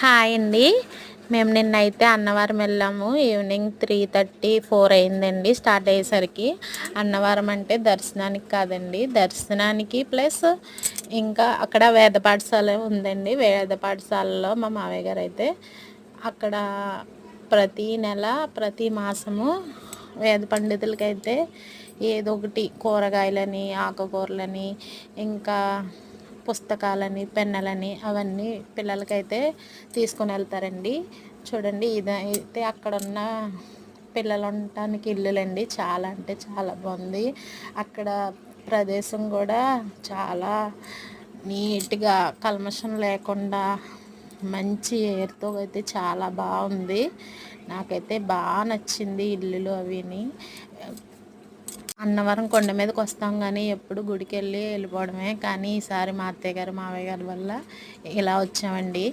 Hi అండి. మేము నిన్నైతే అన్నవరం వెళ్ళాము. ఈవినింగ్ 3:30, 4 అయిందండి స్టార్ట్ అయ్యేసరికి. అన్నవరం అంటే దర్శనానికి కాదండి, దర్శనానికి ప్లస్ ఇంకా అక్కడ వేద పాఠశాల ఉందండి. వేద పాఠశాలలో మా మావయ్య గారు అయితే అక్కడ ప్రతి నెల ప్రతి మాసము వేద పండితులకైతే ఏదో ఒకటి కూరగాయలని, ఆకుకూరలని, ఇంకా పుస్తకాలని, పెన్నులని అవన్నీ పిల్లలకైతే తీసుకొని వెళ్తారండి. చూడండి, ఇదైతే అక్కడున్న పిల్లలు ఉండటానికి ఇల్లులండి. చాలా అంటే చాలా బాగుంది. అక్కడ ప్రదేశం కూడా చాలా నీట్గా, కల్మషం లేకుండా మంచి ఎయిర్తో అయితే చాలా బాగుంది. నాకైతే బాగా నచ్చింది ఇల్లులు అవిని. అన్నవరం కొండ మీదకి వస్తాం కానీ ఎప్పుడు గుడికి వెళ్ళిపోవడమే. కానీ ఈసారి మా అత్తయ్య గారు మావయ్య గారి వల్ల ఇలా వచ్చామండి.